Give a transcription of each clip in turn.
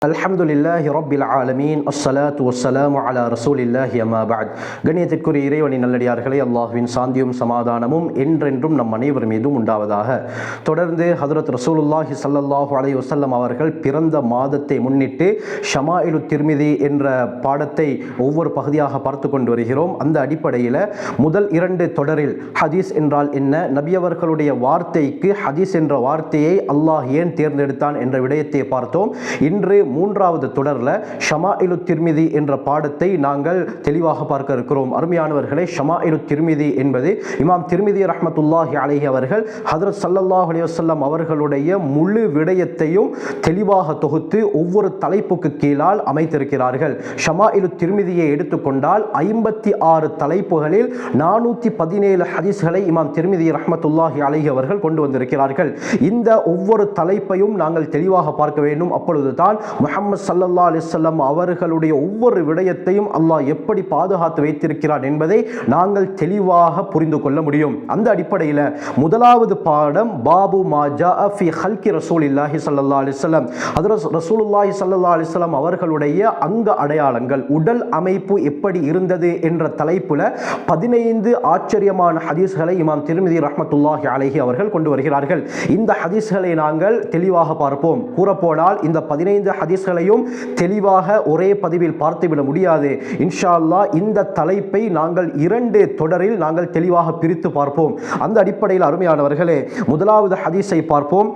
அல்ஹம்துலில்லாஹி ரப்பில் ஆலமீன் அஸ்ஸலாத்து வஸ்ஸலாமு அலா ரசூலில்லாஹி அம்மா பஅத். கண்ணியத்திற்குரிய இறைவனின் நல்லடியார்களே, அல்லாஹ்வின் சாந்தியும் சமாதானமும் என்றென்றும் நம் அனைவர் மீதும் உண்டாவதாக. தொடர்ந்து ஹதரத் ரசூலுல்லாஹி ஸல்லல்லாஹு அலைஹி வஸல்லம் அவர்கள் பிறந்த மாதத்தை முன்னிட்டு ஷமாயிலு திர்மிதி என்ற பாடத்தை ஒவ்வொரு பகுதியாக பார்த்து கொண்டு வருகிறோம். அந்த அடிப்படையில் முதல் 2 தொடரில் ஹதீஸ் என்றால் என்ன, நபியவர்களுடைய வார்த்தைக்கு ஹதீஸ் என்ற வார்த்தையை அல்லாஹ் ஏன் தேர்ந்தெடுத்தான் என்ற விடயத்தை பார்த்தோம். இன்று 3வது தொடரில் ஷமாயிலு திர்மிதி என்ற பாடத்தை நாங்கள் தெளிவாக பார்க்க இருக்கிறோம். அருமையானவர்களே, ஷமாயிலு திர்மிதி என்பது இமாம் திர்மிதி ரஹ்மத்துல்லாஹி அலைஹி அவர்கள் ஹதரத் ஸல்லல்லாஹு அலைஹி வஸல்லம் அவர்களுடைய முழு விடயத்தையும் தெளிவாக தொகுத்து ஒவ்வொரு தலைப்புக்கு கீழால் அமைத்திருக்கிறார்கள். ஷமாயிலு திர்மிதியை எடுத்துக்கொண்டால் 56 தலைப்புகளில் 417 ஹதீஸ்களை இமாம் திர்மிதி ரஹ்மத்துல்லாஹி அலைஹி அவர்கள் கொண்டு வந்திருக்கிறார்கள். இந்த ஒவ்வொரு தலைப்பையும் நாங்கள் தெளிவாக பார்க்க வேண்டும். அப்பொழுதுதான் முஹம்மது ஸல்லல்லாஹு அலைஹி வஸல்லம் அவர்களுடைய ஒவ்வொரு விடயத்தையும் அல்லாஹ் எப்படி பாதுகாத்து வைத்திருக்கிறார் என்பதை நாங்கள் தெளிவாக புரிந்து கொள்ள முடியும். அந்த அடிப்படையில் முதலாவது பாடம் பாபு மா ஜாஅ ஃபீ ஹல்கி ரசூலில்லாஹி ஸல்லல்லாஹு அலைஹி வஸல்லம். ஹஜ்ரத் ரசூலுல்லாஹி ஸல்லல்லாஹு அலைஹி வஸல்லம் அவர்களுடைய அங்க அடையாளங்கள், உடல் அமைப்பு எப்படி இருந்தது என்ற தலைப்புல 15 ஆச்சரியமான ஹதீஸ்களை இமாம் திர்மிதி ரஹ்மத்துல்லாஹி அலைஹி அவர்கள் கொண்டு வருகிறார்கள். இந்த ஹதீஸ்களை நாங்கள் தெளிவாக பார்ப்போம். கூறப்போனால் இந்த 15 ஹதீஸ்களையும் தெளிவாக ஒரே பதிவில் பார்த்துவிட முடியாது. இன்ஷா அல்லாஹ் இந்த தலைப்பை நாங்கள் 2 தொடரில் நாங்கள் தெளிவாக பிரித்து பார்ப்போம். அந்த அடிப்படையில் அருமையானவர்களே, முதலாவது ஹதீஸை பார்ப்போம்.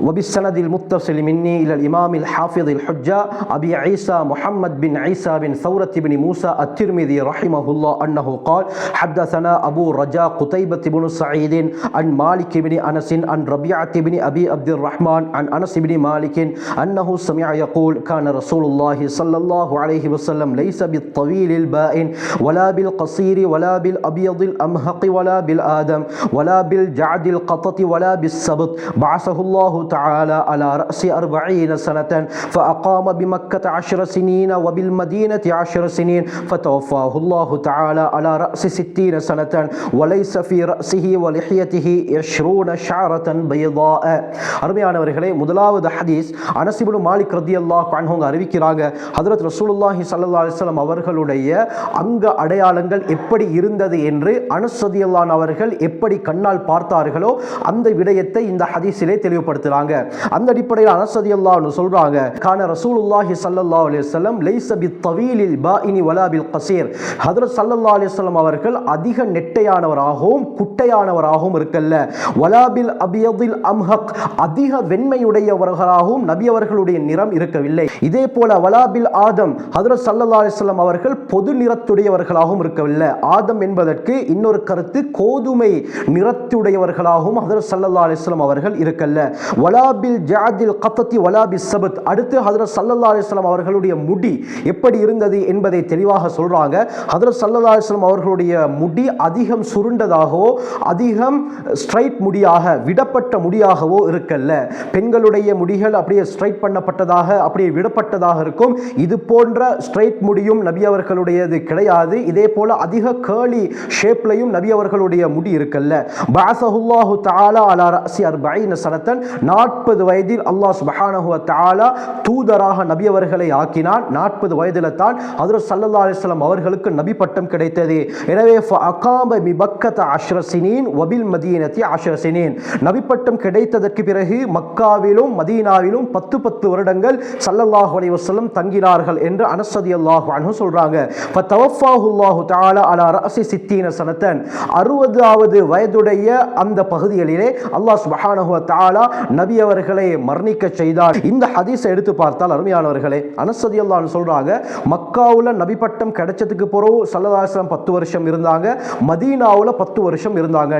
وبالسند المتصل مني إلى الإمام الحافظ الحجة أبي عيسى محمد بن عيسى بن ثورة بن موسى الترمذي رحمه الله أنه قال حدثنا أبو رجاء قتيبة بن سعيد عن مالك بن أنس عن ربيعة بن أبي عبد الرحمن عن أنس بن مالك أنه سمع يقول كان رسول الله صلى الله عليه وسلم ليس بالطويل البائن ولا بالقصير ولا بالأبيض الأمهق ولا بالآدم ولا بالجعد القطط ولا بالسبط بعثه الله تعالى على رأس 40 سنة فأقام بمكة 10 سنين وبالمدينة 10 سنين فتوفاه الله تعالى على رأس 60 سنة وليس في رأسه ولحيته 20 شعرة بيضاء. அருமையானவர்களே, முதலாவது ஹதீஸ் அனஸ் இப்னு மாலிக் ரலியல்லாஹு அன்ஹு அறிவிக்கிறாங்க. ஹஜ்ரத் ரசூலுல்லாஹி ஸல்லல்லாஹு அலைஹி வஸல்லம் அவர்களுடைய அங்க அடையாளங்கள் எப்படி இருந்தது என்று அனஸ் ரலியல்லாஹு அன்ஹு அவர்கள் எப்படி கண்ணால் பார்த்தார்களோ அந்த விடயத்தை இந்த ஹதீஸிலே தெளிவுபடுத்துறாங்க. அந்த அடிப்படையில் அனஸ் ரலியல்லாஹு அன்ஹு சொல்றாங்க, கான ரசூலுல்லாஹி ஸல்லல்லாஹு அலைஹி வஸல்லம் லைஸ பித்தவீலில் பாஇனி வலா பில் கஸீர். ஹஜ்ரத் ஸல்லல்லாஹு அலைஹி வஸல்லம் அவர்கள் அதிக நெட்டையானவராகவும் குட்டையானவராகவும் இருக்கல்ல. வலா பில் அபியதில் அம்ஹக், அதிக வெண்மையுடையவர்களாகவும் நபி அவர்களுடைய நிறம் இருக்கவில்லை. இதே போல வலா பில் ஆதம், ஹஜ்ரத் ஸல்லல்லாஹு அலைஹி வஸல்லம் அவர்கள் பொது நிறத்துடையவர்களாகவும் இருக்கவில்லை. ஆதம் என்பதற்கு இன்னொரு கருத்து கோதுமை நிறத்துடையவர்களாகவும் ஹஜ்ரத் ஸல்லல்லாஹு அலைஹி வஸல்லம் அவர்கள் இருக்கல்ல. வலா பில் ஜஅதில் கத்தத்தி வலா பிஸ் சபத். அடுத்து ஹஜ்ரத் ஸல்லல்லாஹு அலைஹி வஸல்லம் அவர்களுடைய முடி எப்படி இருந்தது என்பதை தெளிவாக சொல்றாங்க. ஹஜ்ரத் ஸல்லல்லாஹு அலைஹி வஸல்லம் அவர்களுடைய முடி அதிகம் சுருண்டதாகவோ அதிகம் ஸ்ட்ரைட் முடியாக விடப்பட்ட முடியாகவோ இருக்கல்ல. பெண்களுடைய முடிகள் அப்படியே ஸ்ட்ரைட் பண்ணப்பட்டதாக அப்படியே விடப்பட்டதாக இருக்கும். இது போன்ற ஸ்ட்ரைட் முடியும் நபி அவர்களுடையது கிடையாது. இதே போல அதிக கேர்லி ஷேப்லையும் நபி அவர்களுடைய முடி இருக்கல்ல. பஅஸஹுல்லாஹு தஆலா அலா ரஅஸி 40 சனத்தன், 40 வயதில் அல்லாஹ் சுப்ஹானஹு வ தஆலா தூதராக நபி அவர்களை ஆக்கினான். 40 வயதில் தான் ஹஜ்ரத் ஸல்லல்லாஹு அலைஹி வஸல்லம் அவர்களுக்கு நபி பட்டம் கிடைத்தது. எனவே ஃபஅகாம பிமக்கத 10 சினீன் வபில் மதீனத்தி 10 சினீன். நபி பட்டம் கிடைத்ததற்கு பிறகு மக்காவிலும் மதீனாவிலும் 10 வருடங்கள் ஸல்லல்லாஹு அலைஹி வஸல்லம் தங்கினார்கள் என்று அனஸ் ரலியல்லாஹு அன்ஹு சொல்றாங்க. ஃபதவஃபாஹு அல்லாஹு தஆலா அலா ரஅஸி 60 சனத்தன், 60வது வயதுடைய அந்த பகுதிகளிலே அல்லாஹ் சுப்ஹானஹு வ தஆலா நபி அவர்களை மரணிக்க செய்தார். இந்த ஹதீஸை எடுத்து பார்த்தால் அருமையானவர்களே, அனஸ் ரலியல்லாஹு அன்ஹு சொல்றாங்க, மக்காவுல நபி பட்டம் கிடைச்சதுக்கு பிறகு ஸல்லல்லாஹு அலைஹி வஸல்லம் 10 வருஷம் இருந்தாங்க, மதீனாவுல 10 வருஷம் இருந்தாங்க.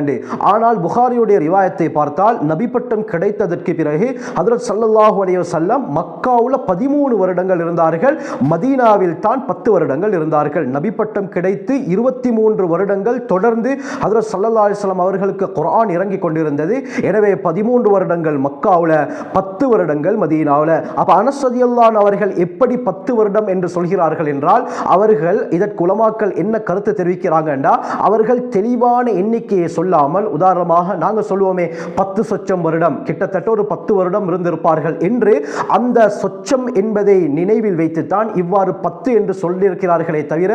ஆனால் புகாரியுடைய ரிவாயத்தை பார்த்தால் நபி பட்டம் கிடைத்ததற்கு பிறகு ஹஜ்ரத் ஸல்லல்லாஹு அலைஹி வஸல்லம் மக்காவுல 13 வருடங்கள் இருந்தார்கள், மதீனாவில் தான் 10 வருடங்கள் இருந்தார்கள். நபி பட்டம் கிடைத்து 23 வருடங்கள் தொடர்ந்து ஹஜ்ரத் ஸல்லல்லாஹு அலைஹி வஸல்லம் அவர்களுக்கு குர்ஆன் இறங்கி கொண்டிருந்தது. எனவே 13 வருடங்கள் மக்காவில், 10 வருடங்கள் மதீனாவில். அப்ப அனஸ் ரலியல்லாஹு அவர்கள் எப்படி 10 வருடம் என்று சொல்கிறார்கள் என்றால், அவர்கள் இதற்கு உலமாக்கள் என்ன கருத்து தெரிவிக்கிறாங்கன்னா, அவர்கள் தெளிவான எண்ணிக்கையை சொல்லாமல், உதாரணமாக நாங்கள் சொல்லுவோமே 10 சொச்சம் வருடம், கிட்டத்தட்ட ஒரு 10 வருடம் இருந்திருப்பார்கள் என்று அந்த சொச்சம் என்பதை நினைவில் வைத்துத்தான் இவ்வாறு 10 என்று சொல்லியிருக்கிறார்களே தவிர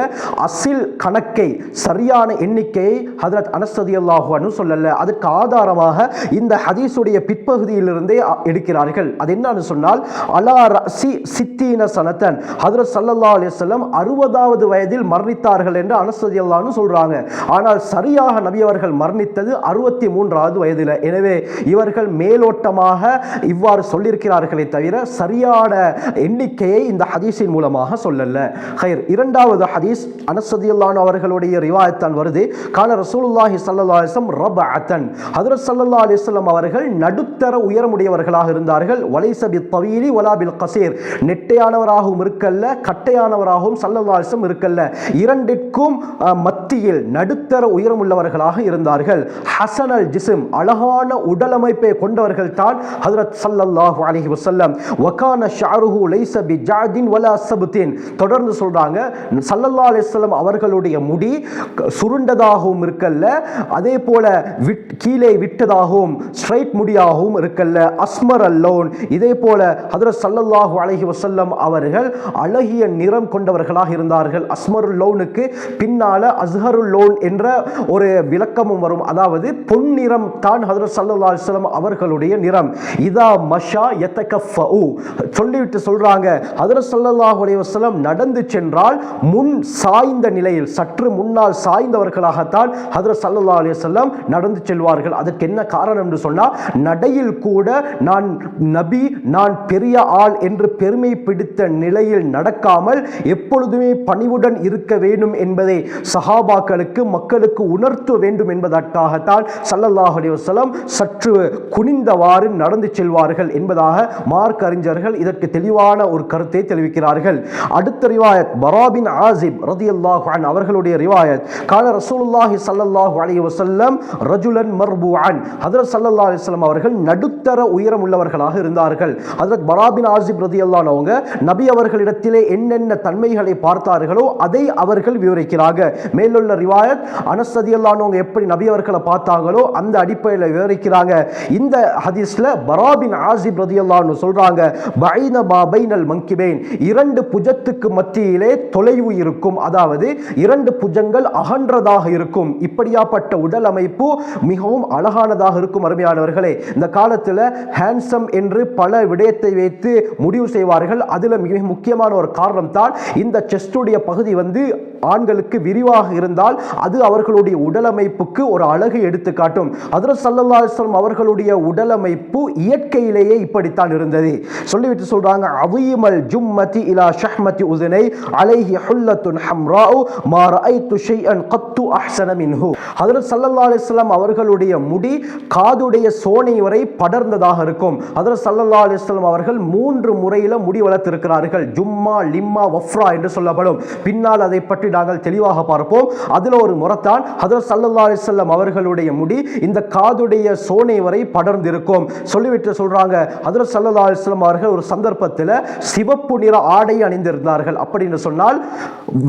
அசில் கணக்கை, சரியான எண்ணிக்கையை ஹஜ்ரத் அனஸ் ரலியல்லாஹு அன்ஹு சொல்லல. அதற்கு ஆதாரமாக இந்த ஹதீஸுடைய பிற்பகுதியிலிருந்தே எடுக்கிறார்கள். அது என்னன்னு சொன்னால், அலா ரஸி சித்தீன சனத்தன், ஹஜ்ரத் ஸல்லல்லாஹு அலைஹி வஸல்லம் 60வது வயதில் மரணித்தார்கள் என்று அனஸ் ரலியல்லாஹு அன்ஹு சொல்றாங்க. ஆனால் சரியாக நபி அவர்கள் மரணித்தது 63வது வயதில். எனவே இவர்கள் மேலோட்டமாக இவ்வாறு சொல்லியிருக்கிறார்களே தவிர சரியான எண்ணிக்கையை இந்த ஹதீஸின் மூலமாக சொல்லல. ஹைர், இரண்டாவது ஹதீஸ் அனஸ் ரலியல்லாஹு அன்ஹு அவர்களுடைய ரிவாயத்தான் வருது. கான ரசூலுல்லாஹி ஸல்லல்லாஹு அலைஹி வஸல்லம் ரபஅத்தன், ஹஜ்ரத் ஸல்லல்லாஹு அலைஹி வஸல்லம் அவர்கள் நடுத்தர உயரமுடையவர்களாக இருந்தார்கள். வலைஸ பித்தவீலி வலா பில் கஸீர், நெட்டையானவராகவும் இருக்கல்ல, கட்டையானவராகவும் ஸல்லல்லாஹு அலைஹி வஸல்லம் இருக்கல்ல, இரண்டிற்கும் மத்தியில் நடுத்தர உயரமுள்ளவர்களாக இருந்தார்கள். ஹஸனல் ஜிஸ்ம், அழகான உடலமைப்பை கொண்டவர்கள் தான் ஹஜ்ரத் ஸல்லல்லாஹு அலைஹி வஸல்லம். வகான ஷஅருஹு லைஸ பிஜஅதின் வலா சப்தின், தொடர்ந்து சொல்றாங்க ஸல்லல்லாஹு அலைஹி வஸல்லம் அவர்களுடைய முடி சுருண்டதாகவும் இருக்கல்ல, அதே போல கீழே விட்டதாகவும் ஸ்ட்ரைட் முடியாகவும் இருக்கல்ல. அஸ்மர் அல்லோன், இதே போல ஹஜ்ரத் ஸல்லல்லாஹு அலைஹி வஸல்லம் அவர்கள் அழகிய நிறம் கொண்டவர்களாக இருந்தார்கள். அஸ்மருல் லோனுக்கு பின்னால அஸ்ஹருல் லோன் என்ற ஒரு விளக்கமும் வரும். அதாவது பொன்னிறம் தான் ஹஜ்ரத் ஸல்லல்லாஹு அலைஹி வஸல்லம் அவர்களுடைய நிறம். இதா மஷா யதகஃபு, சொல்லிவிட்டு சொல்றாங்க ஹஜ்ரத் ஸல்லல்லாஹு அலைஹி வஸல்லம் நடந்து சென்றால் முன் சாய்ந்த நிலையில், சற்று முன்னால் சாய்ந்தவர்களாகத்தான் ஹஜ்ரத் ஸல்லல்லாஹு அலைஹி வஸல்லம் நடந்து செல்வார்கள். அதற்கு என்ன காரணம் என்று சொன்னால், நடையில் கூட நான் நபி, நான் பெரிய ஆள் என்று பெருமை பிடித்த நிலையில் நடக்காமல் எப்பொழுதுமே பணிவுடன் இருக்க வேண்டும் என்பதை சஹாபாக்களுக்கு, மக்களுக்கு உணர்த்த வேண்டும் என்பதற்காகத்தான் ஸல்லல்லாஹு அலைஹி வஸல்லம் சற்று குனிந்தவாறு நடந்து செல்வார்கள் என்பதாக மார்க் அறிஞர்கள் இதற்கு தெளிவான ஒரு கருத்தை தெரிவிக்கிறார்கள். அடுத்த ரிவாயத் பரா பின் ஆசிப் ரலியல்லாஹு அன்ஹு அவர்களுடைய ரிவாயத். கான ரசூலுல்லாஹி ஸல்லல்லாஹு அலைஹி வஸல்லம் ரஜுலன் மர்பூஅன், ஹஜ்ரத் ஸல்லல்லாஹு அலைஹி வஸல்லம் அவர்கள் நடுத்தர உயரம் உள்ளவர்களாக இருந்தார்கள். ஹஜ்ரத் பரா பின் ஆசிப் ரலியல்லாஹு அன்ஹு அவங்க நபி அவர்களிடத்திலே என்னென்ன தன்மைகளை பார்த்தார்களோ அதை அவர்கள் விவரிக்கிறார்கள். மேலுள்ள ரிவாயத் அனஸ் ரலியல்லாஹு அன்ஹு எப்படி நபி அவர்களை பார்த்தாங்களோ அந்த அடிப்படையில் விவரிக்கிறாங்க. இந்த ஹதீஸ்ல பரா பின் ஆசிப் ரலியல்லாஹு அன்ஹு சொல்றாங்க, பைன மா பைனல் மன்கிபைன், இரண்டு புஜத்துக்கு மத்தியிலே தொலைவு இருக்கும், அதாவது இரண்டு புஜங்கள் அகன்றதாக இருக்கும். இப்படியாப்பட்ட உடல் அமைப்பு மிகவும் அழகானதாக இருக்கும். அருமையானவர்களே, இந்த காலத்தில் ஹேண்ட்ஸம் என்று பல விடயத்தை வைத்து முடிவு செய்வார்கள். அதில் மிக முக்கியமான ஒரு காரணம் தான் இந்த செஸ்டுடைய பகுதி ஆண்களுக்கு விரிவாக இருந்தால் அது அவர்களுடைய உடலமைப்புக்கு ஒரு அழகை எடுத்து காட்டும். ஹஜ்ரத் ஸல்லல்லாஹு அலைஹி வஸல்லம் அவர்களுடைய உடலமைப்பு இயற்கையிலேயே இப்படித்தான் இருந்தது. சொல்லிவிட்டு சொல்றாங்க, அவீமல் ஜும்மதி இலா ஷஹ்மதி உதுனை அலைஹி ஹுல்லத்துன் ஹம்ராஉ மா ரஅய்து ஷைஅன் கத்து அஹ்ஸன மின்ஹு. ஹஜ்ரத் ஸல்லல்லாஹு அலைஹி வஸல்லம் அவர்களுடைய முடி காதுடைய சோனை வரை படர்ந்ததாக இருக்கும். ஹஜ்ரத் ஸல்லல்லாஹு அலைஹி வஸல்லம் அவர்கள் 3 முறையில் முடி வளர்த்திருக்கிறார்கள். ஜும்மா, லிம்மா, வஃப்ரா என்று சொல்லப்படும். பின்னால் அதை பற்றி நாங்கள் தெளிவாக பார்ப்போம். அதில் ஒரு முறைத்தான் ஹஜ்ரத் ஸல்லல்லாஹு அலைஹி வஸல்லம் அவர்களுடைய முடி இந்த காதுடைய சோனை வரை படர்ந்திருக்கும். சொல்லிவிட்டு சொல்றாங்க, ஹஜ்ரத் ஸல்லல்லாஹு அலைஹி வஸல்லம் அவர்கள் ஒரு சந்தர்ப்பத்தில் சிவப்பு நிற ஆடை அணிந்திருந்தார்கள். அப்படின்னு சொன்னால்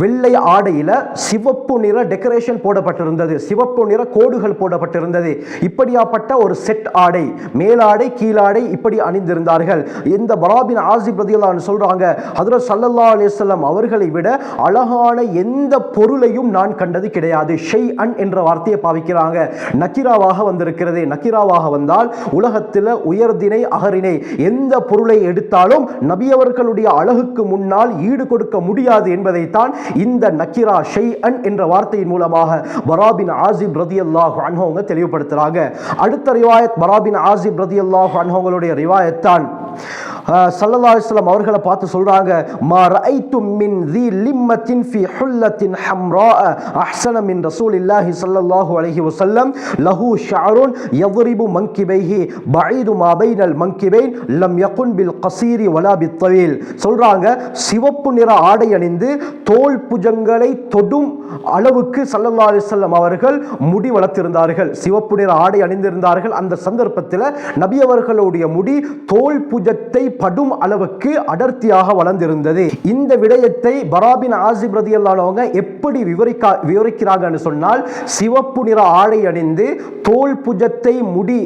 வெள்ளை ஆடையில் சிவப்பு நிற டெக்கரேஷன் போடப்பட்டிருந்தது, சிவப்பு நிற கோடுகள் போடப்பட்டிருந்தது. இப்படியாப்பட்ட ஒரு செட் ஆடை, மேலாடை கீழாடை இப்படி அணிந்திருந்தார்கள். இந்த பரா பின் ஆசிப் ரலியல்லாஹு அன்ஹு சொல்றாங்க, ஹஜ்ரத் ஸல்லல்லாஹு அலைஹி வஸல்லம் அவர்களை விட அழகான எந்த பொருளையும் நான் கண்டது கிடையாது. ஷைஅன் என்ற வார்த்தையை பாவிக்கிறாங்க. நக்கிராவாக வந்திருக்கிறது. நக்கிராவாக வந்தால் உலகத்தில் உயர்தினை அகரினை எந்த பொருளை எடுத்தாலும் நபி அவர்களுடைய அழகுக்கு முன்னால் ஈடு கொடுக்க முடியாது என்பதைத்தான் இந்த நக்கிரா ஷைஅன் என்ற வார்த்தையின் மூலமாக பரா பின் ஆசிப் ரலியல்லாஹு அன்ஹு அவங்க தெளிவுபடுத்துறாங்க. அடுத்த ரிவாயத் பரா பின் ஆசிப் ரலியல்லாஹு அன்ஹு அவங்களுடைய ரிவாயத் தான். ஸல்லல்லாஹு அலைஹி வஸல்லம் அவர்களை பார்த்து சொல்றாங்க, மா ரஐது மின் ذي لمة في حلة حمراء احسن من رسول الله صلى الله عليه وسلم له شعر يضرب منكبيه بعيد ما بين المنكبين لم يكن بالقصير ولا بالطويل. சொல்றாங்க, சிவப்பு நிற ஆடை அணிந்து தோள் புஜங்களை தொடும் அளவுக்கு ஸல்லல்லாஹு அலைஹி வஸல்லம் அவர்கள் முடி வளர்த்திருந்தார்கள். சிவப்பு நிற ஆடை அணிந்திருந்தார்கள். அந்த சந்தர்ப்பத்தில் நபி அவர்களுடைய முடி தோள் புஜத்தை படும் அளவுக்கு அடர்த்தியாக வளர்ந்திருந்தது. இந்த விடயத்தை பரா பின் ஆசிப் ரலியல்லாஹு அன்ஹு எப்படி விவரிக்கிறாங்கன்னு சொன்னால், சிவப்பு நிற ஆடை அணிந்து தோள் புஜத்தை முடி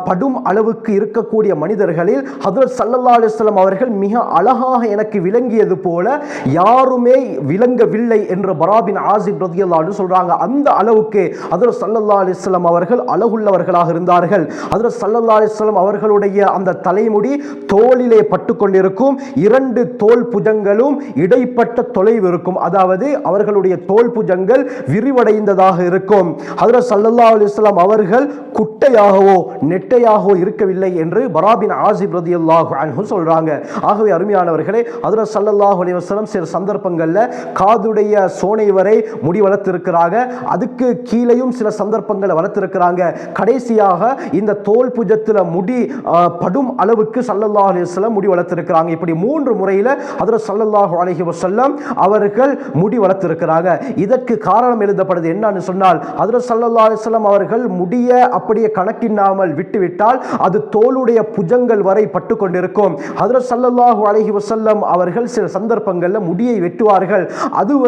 படும் அளவுக்கு இருக்கக்கூடிய மனிதர்களில் ஹஜ்ரத் ஸல்லல்லாஹு அலைஹி வஸல்லம் அவர்கள் மிக அழகாக எனக்கு விளங்கியது போல யாருமே விளங்கவில்லை என்று பரா பின் ஆசிப் ரலியல்லாஹு அன்ஹு சொல்றாங்க. அந்த அளவுக்கு ஹஜ்ரத் ஸல்லல்லாஹு அலைஹி வஸல்லம் அவர்கள் அழகுள்ளவர்களாக இருந்தார்கள். ஹஜ்ரத் ஸல்லல்லாஹு அலைஹி வஸல்லம் அவர்களுடைய அந்த தலைமுடி தோளிலே பட்டு கொண்டிருக்கும். இரண்டு தோள் புஜங்களும் இடைப்பட்ட தொலைவு இருக்கும். அதாவது அவர்களுடைய தோள் புஜங்கள் விரிவடைந்ததாக இருக்கும். ஹஜ்ரத் ஸல்லல்லாஹு அலைஹி வஸல்லம் அவர்கள் குட்டையாகவோ நெட்டையாகவோ இருக்கவில்லை என்று பரா பின் ஆசிப் ரலியல்லாஹு அன்ஹு சொல்றாங்க. ஆகவே அருமையானவர்களே, ஹஜ்ரத் ஸல்லல்லாஹு அலைஹி வஸல்லம் சில சந்தர்ப்பங்களில் காதுடைய சோனை வரை முடி வளர்த்திருக்கிறாங்க. அதுக்கு கீழேயும் சில சந்தர்ப்பங்களை வளர்த்திருக்கிறாங்க. கடைசியாக இந்த தோல் புஜத்தில் முடி படும் அளவுக்கு ஸல்லல்லாஹு அலைஹி வஸல்லம் முடி வளர்த்திருக்கிறாங்க. இப்படி மூன்று முறையில் ஹஜ்ரத் ஸல்லல்லாஹு அலைஹி வஸல்லம் அவர்கள் முடி வளர்த்திருக்கிறாங்க. இதற்கு காரணம் எழுதப்படுது என்னன்னு சொன்னால், ஹஜ்ரத் ஸல்லல்லாஹு அலைஹி வஸல்லம் அவர்கள் முடிய அப்படியே கணக்கிடாமல் விட்டுவிட்டால் அது தோளுடைய புஜங்கள் வரை பட்டு கொண்டிருக்கும். ஹஜ்ரத் ஸல்லல்லாஹு அலைஹி வஸல்லம் அவர்கள் சில சந்தர்ப்பங்களில் முடியை வெட்டுவார்கள். அது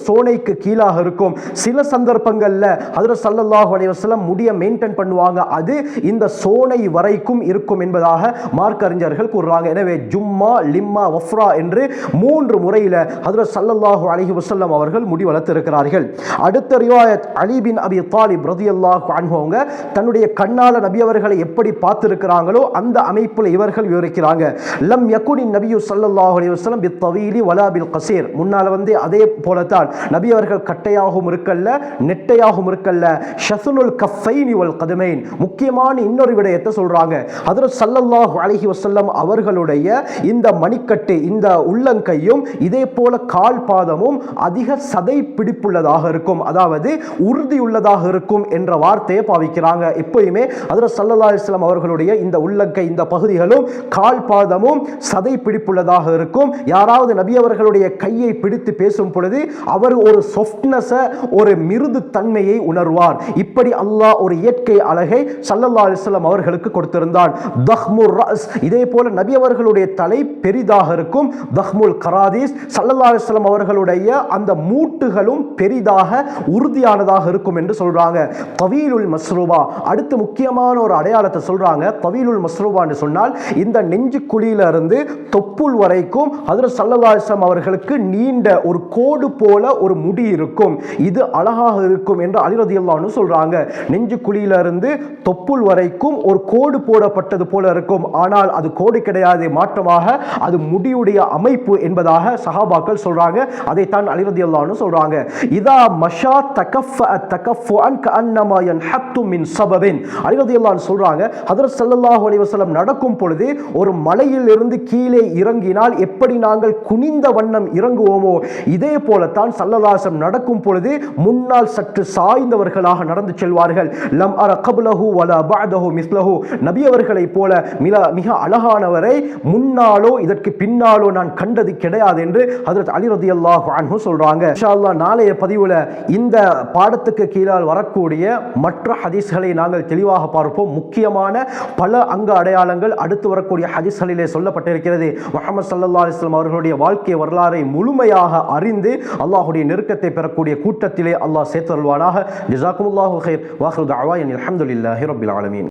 சோனைக்கு கீழாக இருக்கும். சில சந்தர்ப்பங்களில் ஹஜ்ரத் ஸல்லல்லாஹு அலைஹி வஸல்லம் முடியை மெயின்டைன் பண்ணுவாங்க. அது இந்த சோனை வரைக்கும் இருக்கும் என்பதாக மார்க்க அறிஞர்கள் கூறுறாங்க. எனவே ஜும்மா, லிம்மா, வஃப்ரா என்று மூன்று முறையில் ஹஜ்ரத் ஸல்லல்லாஹு அலைஹி வஸல்லம் அவர்கள் முடி வளர்த்திருக்கிறார்கள். அடுத்த ரிவாயத் அலி பின் அபி தாலிப் ரலியல்லாஹு அன்ஹு அவங்க தன்னுடைய கண்ணால நபி அவர்களை எப்படி பார்த்திருக்கிறாங்களோ அந்த அமைப்பில் இவர்கள் விவரிக்கிறாங்க. லம் யகுனி நபியு ஸல்லல்லாஹு அலைஹி வஸல்லம் பித்தவீலி வலா பில் கஸீர். முன்னால அதே போலத்தான் நபி அவர்கள் கட்டையாகவும் இருக்கல்ல, நெட்டையாகவும் இருக்கல்ல. ஷஸ்னுல் கஃபைனி வல் கதமைன். முக்கியமான இன்னொரு விடயத்தை சொல்றாங்க. ஹஜ்ரத் ஸல்லல்லாஹு அலைஹி வஸல்லம் அவர்களுடைய இந்த மணிக்கட்டு, இந்த உள்ளங்கையும் இதே போல கால் பாதமும் அதிக சதை பிடிப்புள்ளதாக இருக்கும், அதாவது உறுதியுள்ளதாக இருக்கும் என்ற வார்த்தையை பாவிக்கிறாங்க. எப்பயுமே ஹஜ்ரத் ஸல்லல்லாஹு அலைஹி வஸல்லம் அவர்களுடைய இந்த உள்ளங்கை, இந்த பகுதிகளும் கால் பாதமும் சதை பிடிப்புள்ளதாக இருக்கும். யாராவது நபி அவர்களுடைய கையை பிடித்து பேசும் பொழுது அவர் ஒரு சாஃப்ட்னஸ், ஒரு மிருது தன்மையை உணர்வார். இப்படி அல்லாஹ் ஒரு இயற்கை அழகை ஸல்லல்லாஹு அலைஹி வஸல்லம் அவர்களுக்கு கொடுத்திருந்தான். தஹ்முர் ரஸ், இதே போல நபி அவர்களுடைய தலை பெரிதாக இருக்கும். தஹ்முல் கராதீஸ், ஸல்லல்லாஹு அலைஹி வஸல்லம் அவர்களுடைய அந்த மூட்டுகளும் பெரிதாக உறுதியானதாக இருக்கும் என்று சொல்றாங்க. தவீலுல் மஸ்ரூபா, அடுத்து முக்கியமான ஒரு அடையாளத்தை சொல்றாங்க. தவீலுல் மஸ்ரூபான்னு சொன்னால் இந்த நெஞ்சு குழியில இருந்து தொப்புள் வரைக்கும் ஹஜ்ரத் ஸல்லல்லாஹு அலைஹி வஸல்லம் அவர்களுக்கு நீண்ட ஒரு கோடு போல ஒரு முடி இருக்கும். இது அழகாக இருக்கும் என்று அலி ரலியல்லாஹு அன்ஹு சொல்றாங்க. நெஞ்சு குழியில இருந்து தொப்புள் வரைக்கும் ஒரு கோடு போடப்பட்டது போல இருக்கும். ஆனால் அது கோடு கிடையாது, மாற்றமாக அது முடியுடைய அமைப்பு என்பதாக சஹாபாக்கள் சொல்றாங்க. அதைத்தான் அலி ரலியல்லாஹு அன்ஹு சொல்றாங்க. இதா மஷா தகஃபுஅன் கஅன்னமா யன்ஹத்து மின் சபபின். அலி ரலியல்லாஹு அன்ஹு சொல்றாங்க, ஹஜ்ரத் ஸல்லல்லாஹு அலைஹி வஸல்லம் நடக்கும் பொழுது ஒரு மலையில் இருந்து கீழே இறங்கினால் எப்படி நாங்கள் குனிந்த வண்ணம் இறங்குவோமோ இதே போலத்தான் ஸல்லல்லாஹு அலைஹி வஸல்லம் நடக்கும் பொழுது முன்னால் சற்று சாய்ந்தவர்களாக நடந்து செல்வார்கள். லம் அர கப்லஹு வலா பஅதஹு மிஸ்லஹு. நபி அவர்களை போல மிக அழகானவரை முன்னாலோ இதற்கு பின்னாலோ நான் கண்டது கிடையாது என்று ஹஜ்ரத் அலி ரலியல்லாஹு அன்ஹு சொல்றாங்க. இன்ஷா அல்லாஹ் நாளைய பதிவுல இந்த பாடத்துக்கு கீழால் வரக்கூடிய மற்ற ஹதீஸ்களை நாங்கள் தெளிவாக பார்ப்போம். முக்கியமான பல அங்க அடையாளங்கள் அடுத்து வரக்கூடிய ஹதீஸ்களிலே சொல்லப்பட்டிருக்கிறது. முஹம்மது ஸல்லல்லாஹு அலைஹி வஸல்லம் அவர்களுடைய வாழ்க்கை வரலாறை முழுமையாக அறிந்து அல்லாஹ்வுடைய நெருக்கத்தை பெறக்கூடிய கூட்டத்திலே அல்லாஹ் சேர்த்தருள்வானாக. ஜஸாக்குமுல்லாஹு கைர். வாஹிரு தஅவானா அல்ஹம்துலில்லாஹி ரப்பில் ஆலமீன்.